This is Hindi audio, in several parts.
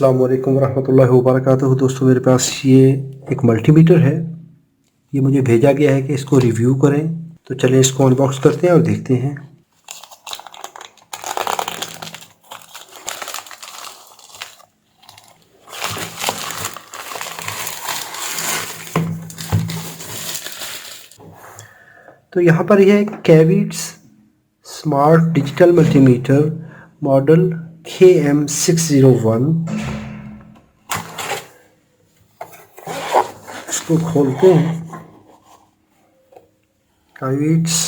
अस्सलाम वालेकुम रहमतुल्लाहि व बरकातुहू। दोस्तों, मेरे पास ये एक मल्टीमीटर है। ये मुझे भेजा गया है कि इसको रिव्यू करें, तो चलें इसको अनबॉक्स करते हैं और देखते हैं। तो यहाँ पर यह Kaiweets smart digital multimeter model KM601। इसको खोलते हैं। कैविट्स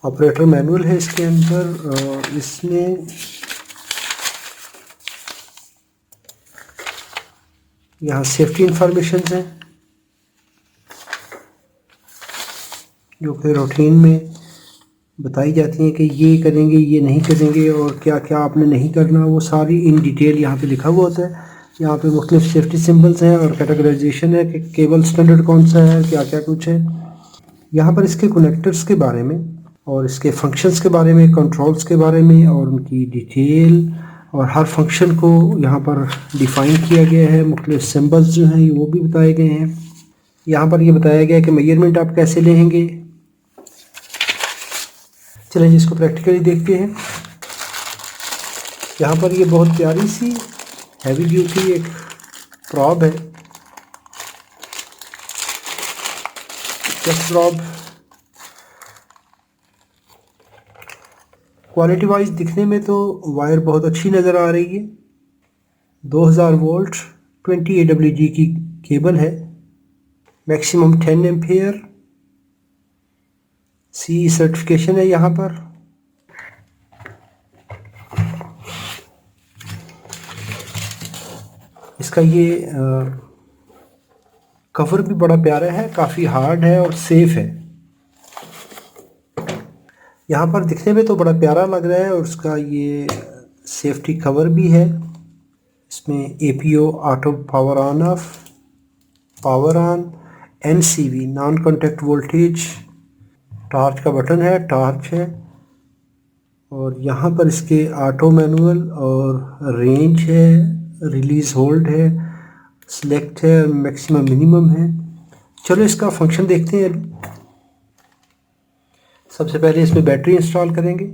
ऑपरेटर मैनुअल है इसके अंदर। इसमें यहाँ सेफ्टी इंफॉर्मेशन है जो कि रूटीन में बताई जाती हैं कि ये करेंगे, ये नहीं करेंगे और क्या क्या आपने नहीं करना, वो सारी इन डिटेल यहाँ पे लिखा हुआ होता है। यहाँ पे मुख्तलिफ सेफ्टी सिंबल्स हैं और कैटेगराइजेशन है कि केबल स्टैंडर्ड कौन सा है, क्या क्या कुछ है। यहाँ पर इसके कनेक्टर्स के बारे में और इसके फंक्शंस के बारे में, कंट्रोल्स के बारे में और उनकी डिटेल और हर फंक्शन को यहाँ पर डिफ़ाइन किया गया है। मुख्तलिफ सिंबल्स जो हैं वो भी बताए गए हैं। यहाँ पर ये बताया गया है कि मेजरमेंट आप कैसे लेंगे। चलिए इसको प्रैक्टिकली देखते हैं। यहाँ पर ये बहुत प्यारी सी हैवी ड्यूटी एक प्रॉब है। प्रॉब क्वालिटी वाइज दिखने में तो वायर बहुत अच्छी नज़र आ रही है। 2000 वोल्ट 20 AWG की केबल है। मैक्सिमम 10 एम्पियर CE सर्टिफिकेशन है यहाँ पर। इसका ये कवर भी बड़ा प्यारा है, काफ़ी हार्ड है और सेफ है। यहाँ पर दिखने में तो बड़ा प्यारा लग रहा है और उसका ये सेफ्टी कवर भी है। इसमें APO auto power on off, power on, NCV non contact voltage, torch का बटन है, टॉर्च है और यहाँ पर इसके ऑटो मैनुअल और रेंज है, रिलीज़ होल्ड है, सेलेक्ट है, मैक्सिमम मिनिमम है। चलो इसका फंक्शन देखते हैं अभी। सबसे पहले इसमें बैटरी इंस्टॉल करेंगे।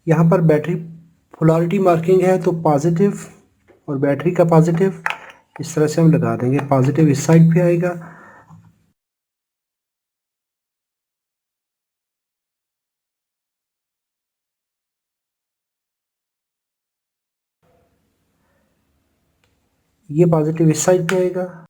यहाँ पर बैटरी पोलैरिटी मार्किंग है, तो पॉजिटिव और बैटरी का पॉजिटिव इस तरह से हम लगा देंगे। पॉजिटिव इस साइड पे आएगा। ये पॉजिटिव इस साइड पे आएगा।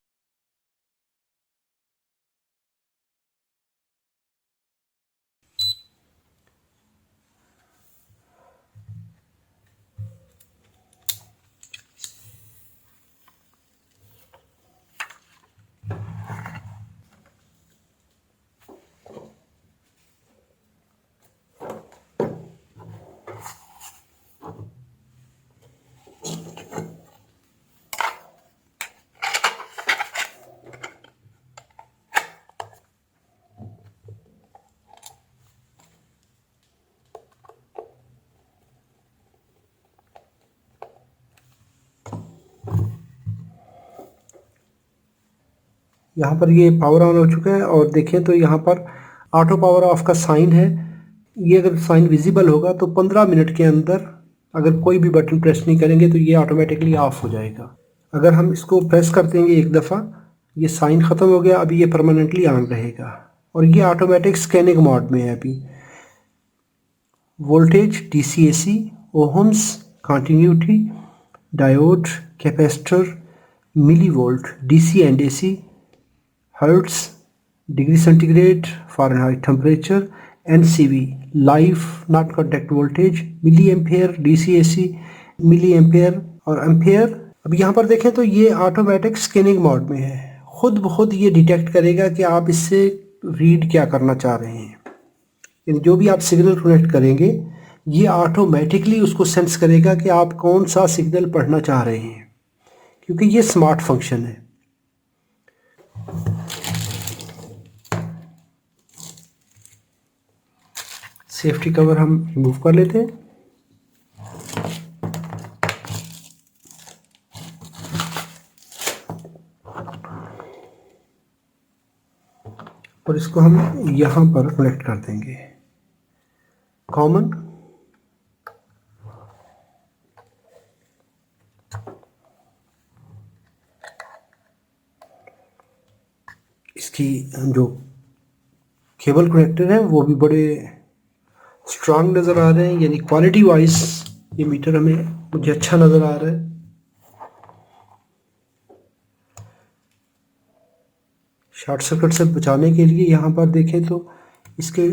यहाँ पर ये पावर ऑन हो चुका है और देखें तो यहाँ पर ऑटो पावर ऑफ का साइन है। ये अगर साइन विजिबल होगा तो 15 मिनट के अंदर अगर कोई भी बटन प्रेस नहीं करेंगे तो ये ऑटोमेटिकली ऑफ हो जाएगा। अगर हम इसको प्रेस कर देंगे एक दफ़ा, ये साइन ख़त्म हो गया, अभी ये परमानेंटली ऑन रहेगा और ये ऑटोमेटिक स्कैनिंग मोड में है। अभी voltage, DCAC, ohms, continuity, diode, capacitor, milli volt, DC and AC, hertz, degree centigrade, Fahrenheit temperature, NCV live non contact voltage, milli ampere, DC AC, milli ampere और एम्पेयर। अब यहाँ पर देखें तो ये ऑटोमेटिक स्कैनिंग मोड में है, खुद ब खुद ये डिटेक्ट करेगा कि आप इससे रीड क्या करना चाह रहे हैं। यानी जो भी आप सिग्नल कनेक्ट करेंगे ये ऑटोमेटिकली उसको सेंस करेगा कि आप कौन सा सिग्नल पढ़ना चाह रहे हैं, क्योंकि ये स्मार्ट फंक्शन है। सेफ्टी कवर हम रिमूव कर लेते हैं। और इसको हम यहाँ पर कनेक्ट कर देंगे कॉमन। इसकी जो केबल कनेक्टर है वो भी बड़े स्ट्रांग नज़र आ रहे हैं, यानी क्वालिटी वाइज ये मीटर मुझे अच्छा नज़र आ रहा है। शॉर्ट सर्किट से बचाने के लिए यहाँ पर देखें तो इसके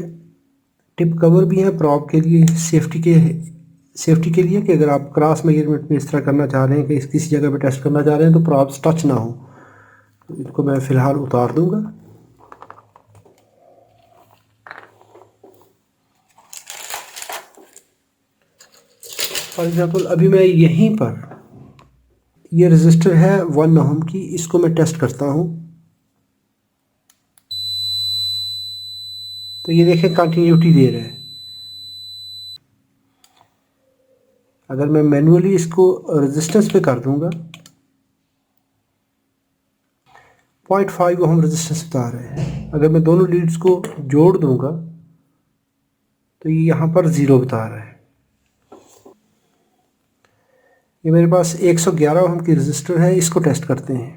टिप कवर भी हैं प्रॉप के लिए, सेफ्टी के लिए कि अगर आप क्रॉस मेजरमेंट में इस तरह करना चाह रहे हैं कि किसी जगह पे टेस्ट करना चाह रहे हैं तो प्रॉप्स टच ना हो। तो इनको मैं फ़िलहाल उतार दूंगा। फॉर एग्ज़ाम्पल अभी मैं यहीं पर, ये रजिस्टर है 1 ओम की, इसको मैं टेस्ट करता हूँ तो ये देखें कंटिन्यूटी दे रहा है। अगर मैं मैन्युअली इसको रेजिस्टेंस पे कर दूंगा 0.5 ओम रेजिस्टेंस बता रहे हैं। अगर मैं दोनों लीड्स को जोड़ दूंगा तो ये यहाँ पर 0 बता रहा है। ये मेरे पास 111 ओम की रजिस्टर है, इसको टेस्ट करते हैं।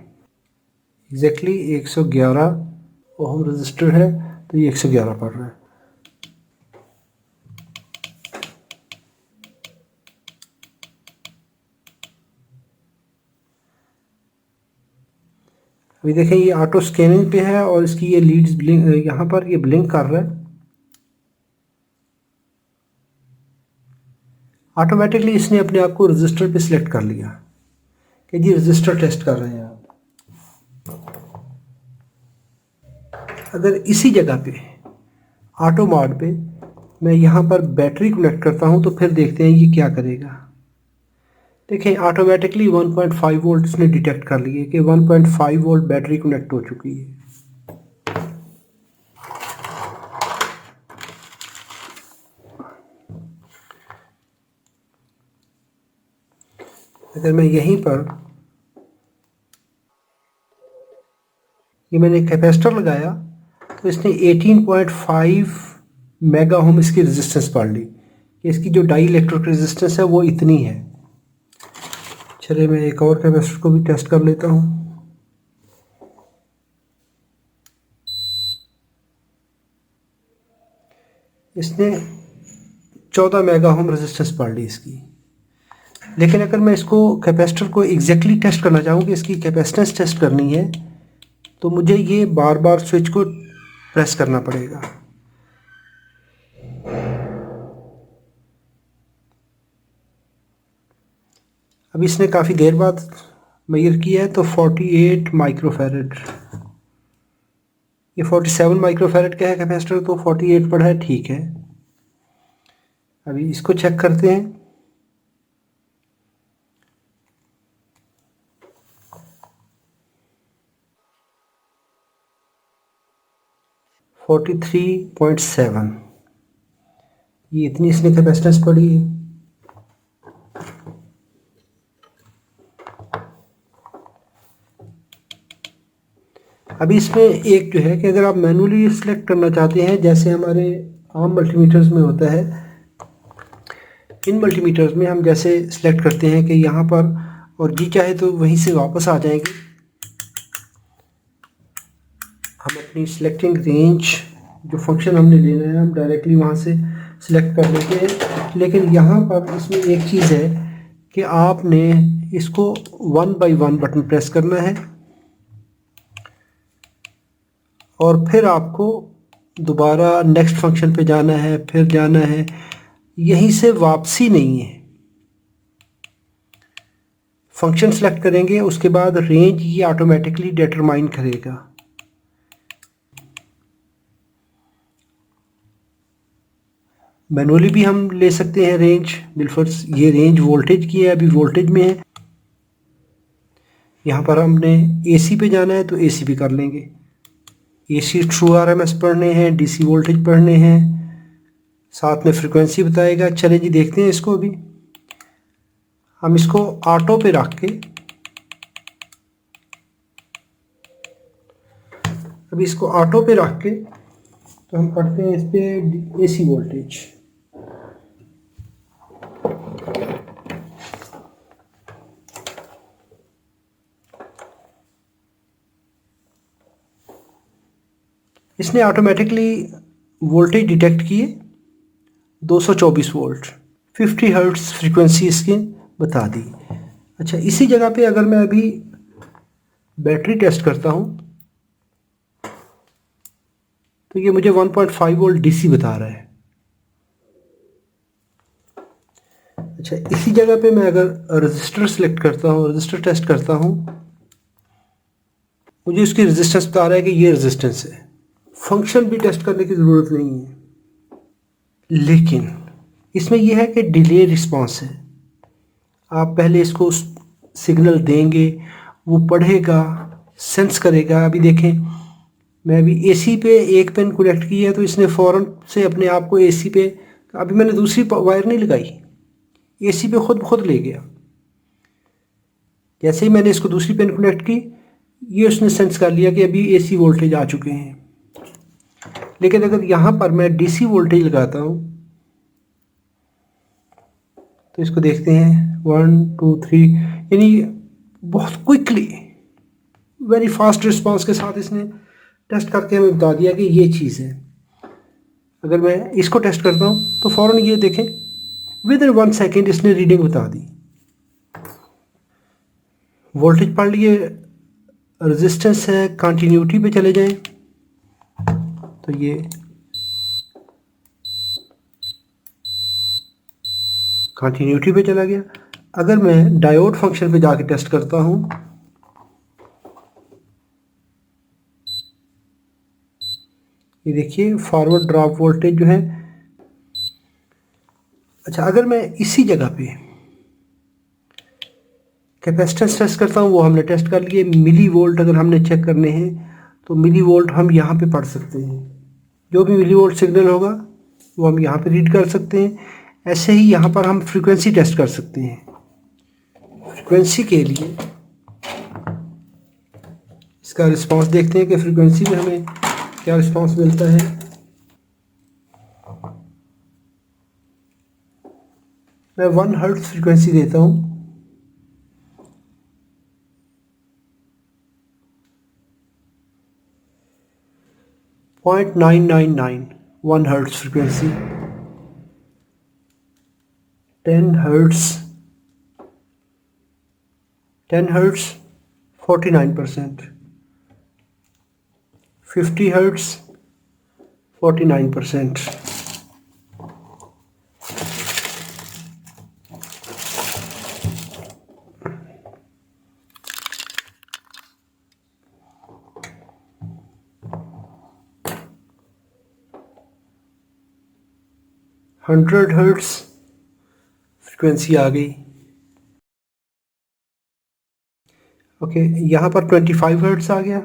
एग्जैक्टली 111 ओम रजिस्टर है तो ये 111 पढ़ रहा है। अभी देखें ये ऑटो स्कैनिंग पे है और इसकी ये लीड्स ब्लिंक, यहाँ पर ये ब्लिंक कर रहा है। ऑटोमेटिकली इसने अपने आप को रजिस्टर पे सिलेक्ट कर लिया कि जी रजिस्टर टेस्ट कर रहे हैं आप। अगर इसी जगह पे ऑटो मोड पे मैं यहाँ पर बैटरी कनेक्ट करता हूँ तो फिर देखते हैं ये क्या करेगा। देखें ऑटोमेटिकली 1.5 वोल्ट इसने डिटेक्ट कर लिए कि 1.5 वोल्ट बैटरी कनेक्ट हो चुकी है। अगर मैं यहीं पर ये मैंने कैपेसिटर लगाया तो इसने 18.5 मेगा ओम इसकी रेजिस्टेंस पढ़ ली कि इसकी जो डाई इलेक्ट्रिक रेजिस्टेंस है वो इतनी है। चलिए मैं एक और कैपेसिटर को भी टेस्ट कर लेता हूँ। इसने 14 मेगा ओम रेजिस्टेंस पढ़ ली इसकी। लेकिन अगर मैं इसको कैपेसिटर को एग्जैक्टली टेस्ट करना चाहूँ कि इसकी कैपेसिटेंस टेस्ट करनी है तो मुझे ये बार बार स्विच को प्रेस करना पड़ेगा। अब इसने काफ़ी देर बाद मेजर किया है तो 48 माइक्रोफैरड, ये 47 माइक्रोफैरड का है कैपेसिटर तो 48 पड़ा है, ठीक है। अभी इसको चेक करते हैं। फोर्टी 43.7, ये इतनी इसने कैपेसिटेंस पड़ी है। अभी इसमें एक जो है कि अगर आप मैनुअली सिलेक्ट करना चाहते हैं जैसे हमारे आम मल्टीमीटर्स में होता है, इन मल्टीमीटर्स में हम जैसे सिलेक्ट करते हैं कि यहाँ पर और जी चाहे तो वहीं से वापस आ जाएंगे, हम अपनी सिलेक्टिंग रेंज जो फंक्शन हमने लेना है हम डायरेक्टली वहाँ से सिलेक्ट कर लेते हैं। लेकिन यहाँ पर इसमें एक चीज़ है कि आपने इसको 1 बाय 1 बटन प्रेस करना है और फिर आपको दोबारा नेक्स्ट फंक्शन पे जाना है, फिर जाना है, यहीं से वापसी नहीं है। फंक्शन सेलेक्ट करेंगे, उसके बाद रेंज ये ऑटोमेटिकली डिटरमाइन करेगा। मैनुअली भी हम ले सकते हैं रेंज। बिलफर्स ये रेंज वोल्टेज की है, अभी वोल्टेज में है। यहाँ पर हमने एसी पे जाना है तो एसी पे कर लेंगे। एसी ट्रू आरएमएस पढ़ने हैं, डीसी वोल्टेज पढ़ने हैं, साथ में फ्रीक्वेंसी बताएगा। चले जी देखते हैं इसको। अभी हम इसको ऑटो पे रख के तो हम पढ़ते हैं इस पे एसी वोल्टेज। इसने ऑटोमेटिकली वोल्टेज डिटेक्ट किए 224 वोल्ट, 50 हर्ट्ज फ्रीक्वेंसी इसकी बता दी। अच्छा, इसी जगह पे अगर मैं अभी बैटरी टेस्ट करता हूँ तो ये मुझे 1.5 वोल्ट डीसी बता रहा है। अच्छा, इसी जगह पे मैं अगर रजिस्टर सेलेक्ट करता हूँ, रजिस्टर टेस्ट करता हूँ, मुझे उसकी रेजिस्टेंस बता रहा है कि ये रेजिस्टेंस है। फंक्शन भी टेस्ट करने की ज़रूरत नहीं है, लेकिन इसमें यह है कि डिले रिस्पांस है। आप पहले इसको सिग्नल देंगे, वो पढ़ेगा, सेंस करेगा। अभी देखें, मैं अभी एसी पे एक पिन कनेक्ट की है तो इसने फ़ौरन से अपने आप को एसी पे, अभी मैंने दूसरी वायर नहीं लगाई, एसी पे खुद ले गया। जैसे ही मैंने इसको दूसरी पिन कनेक्ट की, ये उसने सेंस कर लिया कि अभी एसी वोल्टेज आ चुके हैं। लेकिन अगर यहाँ पर मैं डीसी वोल्टेज लगाता हूँ तो इसको देखते हैं 1 2 3, यानी बहुत क्विकली, वेरी फास्ट रिस्पांस के साथ इसने टेस्ट करके हमें बता दिया कि ये चीज़ है। अगर मैं इसको टेस्ट करता हूँ तो फ़ौरन ये देखें विद इन 1 सेकेंड इसने रीडिंग बता दी। वोल्टेज पढ़ लिए, रेजिस्टेंस है, कंटिन्यूटी पे चले जाएं तो ये कंटिन्यूटी पे चला गया। अगर मैं डायोड फंक्शन पे जाके टेस्ट करता हूँ, ये देखिए फॉरवर्ड ड्रॉप वोल्टेज जो है। अच्छा, अगर मैं इसी जगह पे कैपेसिटेंस टेस्ट करता हूँ, वो हमने टेस्ट कर लिए। मिली वोल्ट अगर हमने चेक करने हैं तो मिली वोल्ट हम यहाँ पे पढ़ सकते हैं। जो भी मिली वोल्ट सिग्नल होगा वो हम यहाँ पे रीड कर सकते हैं। ऐसे ही यहाँ पर हम फ्रीक्वेंसी टेस्ट कर सकते हैं। फ्रीक्वेंसी के लिए इसका रिस्पांस देखते हैं कि फ्रीक्वेंसी में हमें क्या रिस्पांस मिलता है। मैं 1 हर्ट्ज फ्रीक्वेंसी देता हूँ। .999 1 hertz frequency, 10 hertz 49%, 50 hertz 49%, 100 hertz frequency आ गई। ओके, यहाँ पर 25 हर्ट्ज आ गया।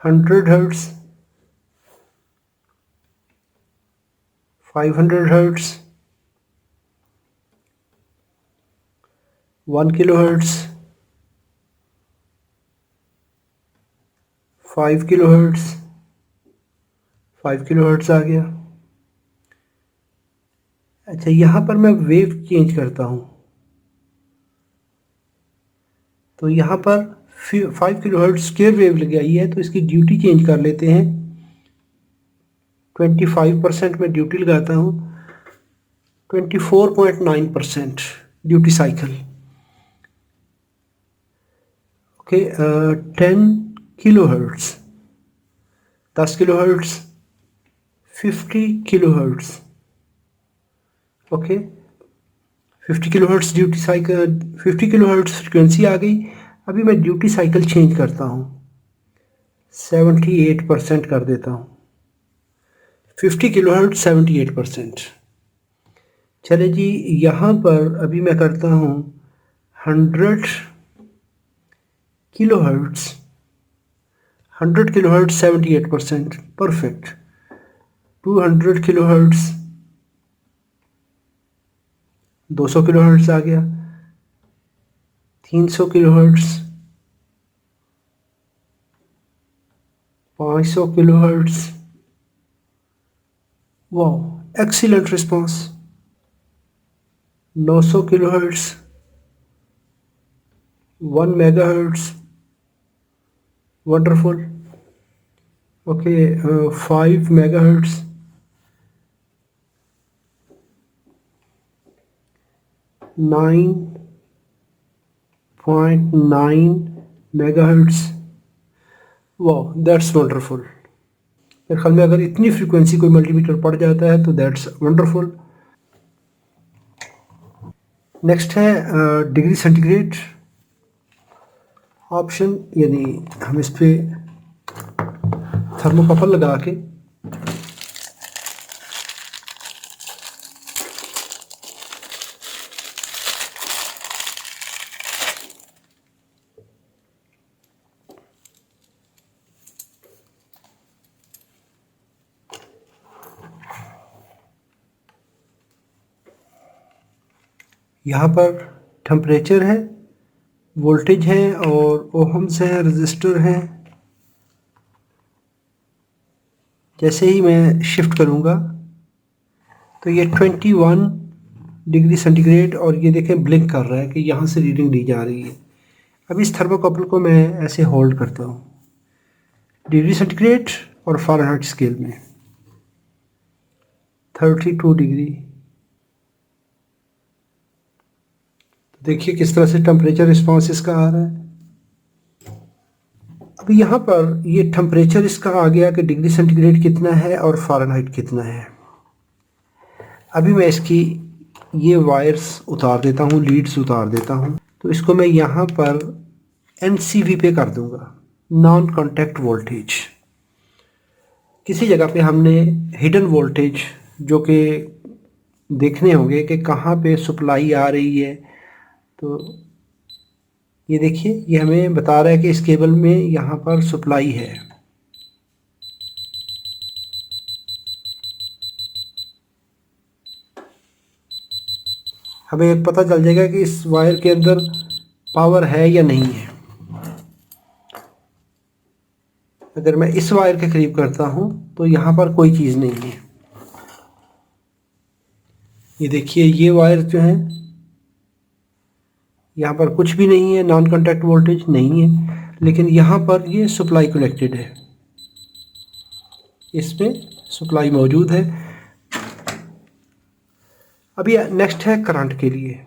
100 hertz, 500 hertz, 1 kilo hertz, 5 kilo hertz, 5 kilo hertz आ गया। अच्छा, यहाँ पर मैं वेव चेंज करता हूँ तो यहाँ पर 5 किलो हर्ट्ज स्क्वायर वेव लग आई है, तो इसकी ड्यूटी चेंज कर लेते हैं। 25% में ड्यूटी लगाता हूँ, 24.9%। Duty cycle. Okay, 10 kilo hertz, 10 kilo hertz, 50 kilo hertz. Okay, 50 kilo hertz duty cycle, 50 kilo hertz frequency आ गई। अभी मैं ड्यूटी साइकिल चेंज करता हूँ, 78% कर देता हूँ। 50 किलो हर्ट्स 78%। चले जी, यहाँ पर अभी मैं करता हूँ 100 kilo hertz, 100 kilo hertz 78%, perfect. 200 kilo hertz, 200 kilo hertz आ गया। 300 किलो हर्ट्स, 500 किलो हर्ट्स। वाह, excellent response. 900 kilo hertz, 1 mega hertz, wonderful. Okay, 5 mega hertz, 9.9 mega hertz. वाह, दैट्स वंडरफुल। मेरे ख्याल में अगर इतनी फ्रीक्वेंसी कोई मल्टीमीटर पड़ जाता है तो दैट्स वंडरफुल। नेक्स्ट है डिग्री सेंटीग्रेड ऑप्शन, यानी हम इस पे थर्मोकपल लगा के यहाँ पर टेम्परेचर है, वोल्टेज है और ओहम्स है, रजिस्टर है। जैसे ही मैं शिफ्ट करूँगा तो ये 21 डिग्री सेंटीग्रेड, और ये देखें ब्लिंक कर रहा है कि यहाँ से रीडिंग ली जा रही है। अब इस थर्मोकपल को मैं ऐसे होल्ड करता हूँ डिग्री सेंटीग्रेड और फ़ारेनहाइट स्केल में 32 डिग्री। तो देखिए किस तरह से टेम्परेचर रिस्पॉन्स इसका आ रहा है। अभी यहाँ पर ये टेम्परेचर इसका आ गया कि डिग्री सेंटीग्रेड कितना है और फ़ारेनहाइट कितना है। अभी मैं इसकी ये वायर्स उतार देता हूँ, लीड्स उतार देता हूँ। तो इसको मैं यहाँ पर NCV पे कर दूँगा, नॉन कॉन्टैक्ट वोल्टेज। किसी जगह पे हमने हिडन वोल्टेज जो कि देखने होंगे कि कहाँ पे सप्लाई आ रही है। तो ये देखिए, ये हमें बता रहा है कि इस केबल में यहाँ पर सप्लाई है। हमें पता चल जाएगा कि इस वायर के अंदर पावर है या नहीं है। अगर मैं इस वायर के करीब करता हूँ तो यहाँ पर कोई चीज़ नहीं है। ये देखिए, ये वायर जो है यहाँ पर कुछ भी नहीं है, नॉन कॉन्टैक्ट वोल्टेज नहीं है, लेकिन यहाँ पर ये सप्लाई कनेक्टेड है, इसमें सप्लाई मौजूद है। अभी नेक्स्ट है करंट के लिए।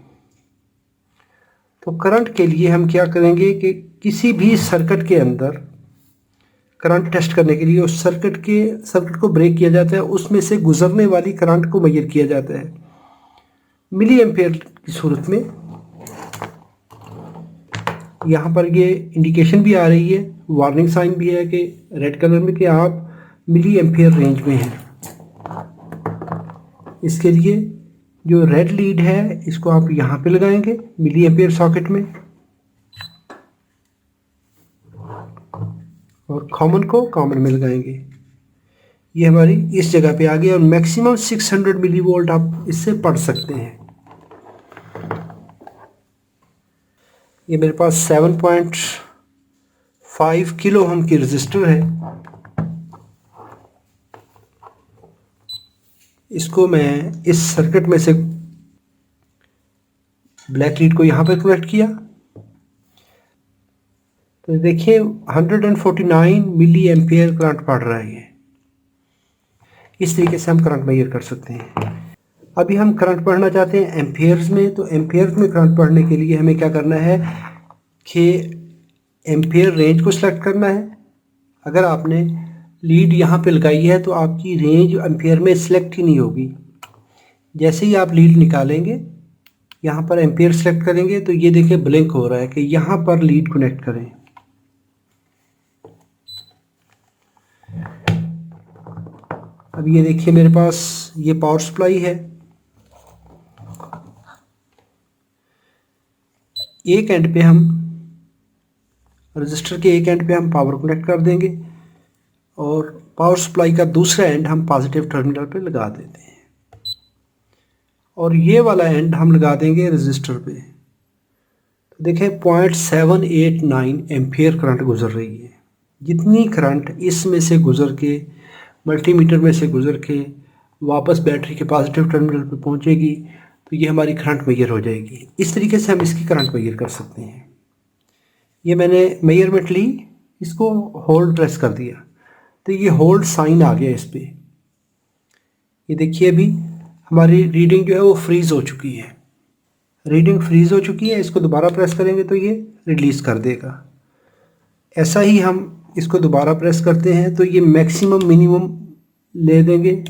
तो करंट के लिए हम क्या करेंगे कि किसी भी सर्किट के अंदर करंट टेस्ट करने के लिए उस सर्किट को ब्रेक किया जाता है, उसमें से गुजरने वाली करंट को मेजर किया जाता है मिली एम्पेयर की सूरत में। यहाँ पर ये इंडिकेशन भी आ रही है, वार्निंग साइन भी है कि रेड कलर में कि आप मिली एम्पेयर रेंज में हैं। इसके लिए जो रेड लीड है इसको आप यहाँ पे लगाएंगे मिली एम्पेयर सॉकेट में, और कॉमन को कॉमन में लगाएंगे। ये हमारी इस जगह पे आ गया, और मैक्सिमम 600 मिली वोल्ट आप इससे पढ़ सकते हैं। ये मेरे पास 7.5 किलो ओम की रजिस्टर है। इसको मैं इस सर्किट में से ब्लैक लीड को यहाँ पर कनेक्ट किया तो देखिए 149 मिली एम्पियर करंट पड़ रहा है। इस तरीके से हम करंट मेजर कर सकते हैं। अभी हम करंट पढ़ना चाहते हैं एम्पियर्स में, तो एम्पियर्स में करंट पढ़ने के लिए हमें क्या करना है कि एम्पियर रेंज को सिलेक्ट करना है। अगर आपने लीड यहाँ पे लगाई है तो आपकी रेंज एम्पियर में सिलेक्ट ही नहीं होगी। जैसे ही आप लीड निकालेंगे, यहाँ पर एम्पियर सेलेक्ट करेंगे तो ये देखिए ब्लिंक हो रहा है कि यहाँ पर लीड कनेक्ट करें। अब ये देखिए मेरे पास ये पावर सप्लाई है, एक एंड पे हम रजिस्टर के एक एंड पे हम पावर कनेक्ट कर देंगे और पावर सप्लाई का दूसरा एंड हम पॉजिटिव टर्मिनल पे लगा देते हैं और ये वाला एंड हम लगा देंगे रजिस्टर पे। तो देखें 0.789 एम्पियर करंट गुजर रही है। जितनी करंट इसमें से गुजर के मल्टीमीटर में से गुजर के वापस बैटरी के पॉजिटिव टर्मिनल पे पहुंचेगी तो ये हमारी करंट मेजर हो जाएगी। इस तरीके से हम इसकी करंट मेजर कर सकते हैं। ये मैंने मेजरमेंट ली, इसको होल्ड प्रेस कर दिया तो ये होल्ड साइन आ गया इस पर। ये देखिए अभी हमारी रीडिंग जो है वो फ्रीज हो चुकी है। रीडिंग फ्रीज हो चुकी है, इसको दोबारा प्रेस करेंगे तो ये रिलीज़ कर देगा। ऐसा ही हम इसको दोबारा प्रेस करते हैं तो ये मैक्सिमम मिनिमम ले देंगे।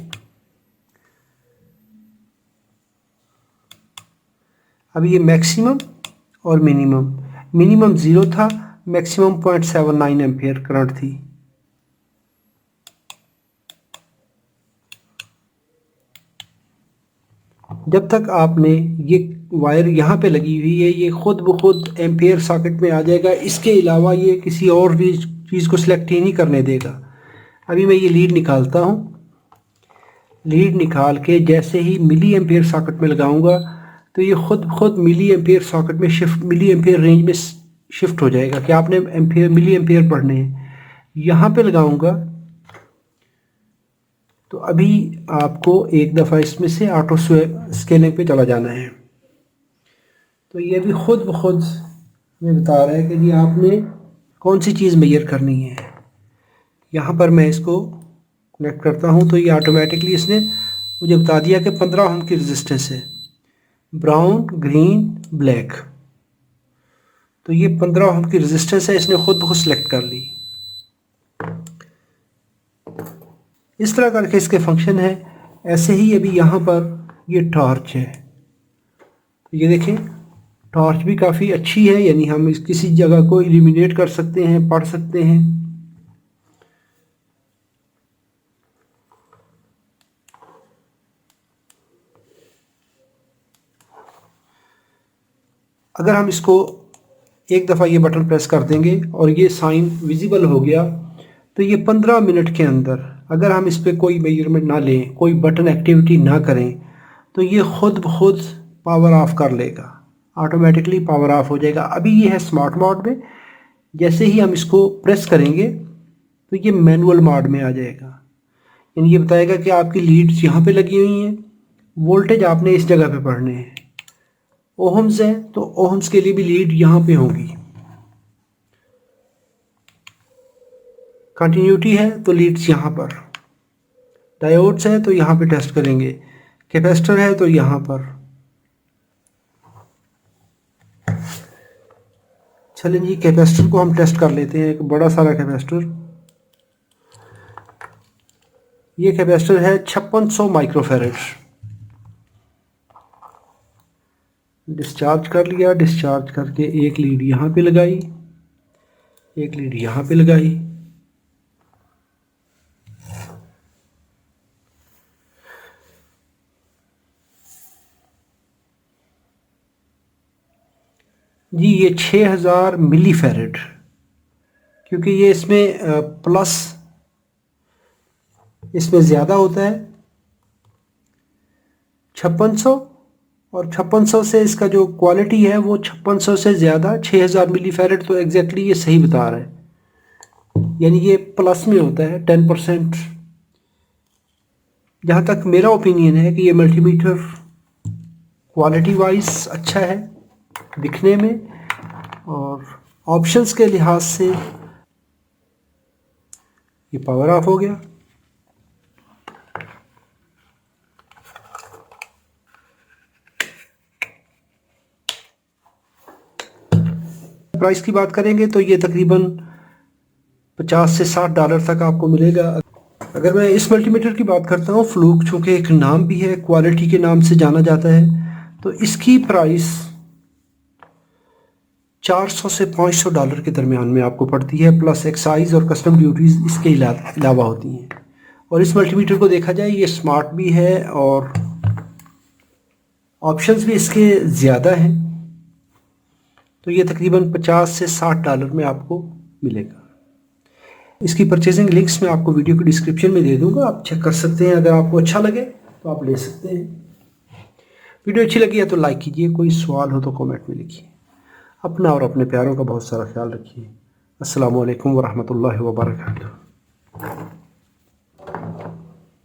अब ये मैक्सिमम और मिनिमम 0 था, मैक्सिमम 0.79 एम्पियर करंट थी। जब तक आपने ये वायर यहाँ पे लगी हुई है ये खुद ब खुद एम्पियर सॉकेट में आ जाएगा। इसके अलावा ये किसी और भी चीज़ को सिलेक्ट ही नहीं करने देगा। अभी मैं ये लीड निकालता हूँ। लीड निकाल के जैसे ही मिली एम्पियर सॉकेट में लगाऊंगा तो ये खुद ब खुद मिली एम्पियर सॉकेट में मिली एम्पियर रेंज में शिफ्ट हो जाएगा कि आपने मिली एम्पियर पढ़ने हैं। यहाँ पे लगाऊंगा तो अभी आपको एक दफ़ा इसमें से ऑटो स्केलिंग पे चला जाना है। तो ये अभी खुद ब खुद हमें बता रहा है कि जी आपने कौन सी चीज़ मेजर करनी है। यहाँ पर मैं इसको कनेक्ट करता हूँ तो ये ऑटोमेटिकली इसने मुझे बता दिया कि 15 ओम की रेजिस्टेंस है, ब्राउन ग्रीन ब्लैक। तो ये 15 ओम की रेजिस्टेंस है, इसने खुद ब खुद सेलेक्ट कर ली। इस तरह करके इसके फंक्शन है। ऐसे ही अभी यहाँ पर ये टॉर्च है, तो ये देखें टॉर्च भी काफ़ी अच्छी है, यानी हम इस किसी जगह को इल्यूमिनेट कर सकते हैं, पढ़ सकते हैं। अगर हम इसको एक दफ़ा ये बटन प्रेस कर देंगे और ये साइन विजिबल हो गया तो ये 15 मिनट के अंदर अगर हम इस पर कोई मेजरमेंट ना लें, कोई बटन एक्टिविटी ना करें तो ये खुद ब खुद पावर ऑफ कर लेगा, ऑटोमेटिकली पावर ऑफ हो जाएगा। अभी ये है स्मार्ट मोड में, जैसे ही हम इसको प्रेस करेंगे तो ये मैनुअल मोड में आ जाएगा। यानी ये बताएगा कि आपकी लीड्स यहाँ पे लगी हुई हैं, वोल्टेज आपने इस जगह पे पढ़ने हैं। ओहम्स है तो ओहम्स के लिए भी लीड यहाँ पे होगी। कंटिन्यूटी है तो लीड्स यहाँ पर, डायोड्स है तो यहाँ पे टेस्ट करेंगे, कैपेसिटर है तो यहाँ पर। चलें जी कैपेसिटर को हम टेस्ट कर लेते हैं, एक बड़ा सारा कैपेसिटर। ये कैपेसिटर है 5600 माइक्रोफैरड। डिस्चार्ज कर लिया, डिस्चार्ज करके एक लीड यहाँ पे लगाई, एक लीड यहाँ पे लगाई। जी ये 6000 मिली फैरेड, क्योंकि ये इसमें प्लस इसमें ज़्यादा होता है 5600, और 5600 से इसका जो क्वालिटी है वो 5600 से ज़्यादा 6000 मिली फैरेड। तो एग्जैक्टली ये सही बता रहा है, यानी ये प्लस में होता है 10%। जहाँ तक मेरा ओपिनियन है कि ये मल्टीमीटर क्वालिटी वाइज अच्छा है दिखने में, और ऑप्शंस के लिहाज से ये पावर ऑफ हो गया। प्राइस की बात करेंगे तो ये तकरीबन 50 से 60 डॉलर तक आपको मिलेगा। अगर मैं इस मल्टीमीटर की बात करता हूँ, फ्लूक चूँकि एक नाम भी है, क्वालिटी के नाम से जाना जाता है, तो इसकी प्राइस 400 से 500 डॉलर के दरमियान में आपको पड़ती है, प्लस एक्साइज और कस्टम ड्यूटीज़ इसके अलावा होती हैं। और इस मल्टीमीटर को देखा जाए ये स्मार्ट भी है और ऑप्शंस भी इसके ज़्यादा हैं, तो ये तकरीबन 50 से 60 डॉलर में आपको मिलेगा। इसकी परचेजिंग लिंक्स मैं आपको वीडियो की डिस्क्रिप्शन में दे दूंगा, आप चेक कर सकते हैं। अगर आपको अच्छा लगे तो आप ले सकते हैं। वीडियो अच्छी लगी है तो लाइक कीजिए, कोई सवाल हो तो कमेंट में लिखिए। अपना और अपने प्यारों का बहुत सारा ख्याल रखिए। अस्सलामु अलैकुम वरहमतुल्लाहि वबरकातुहू।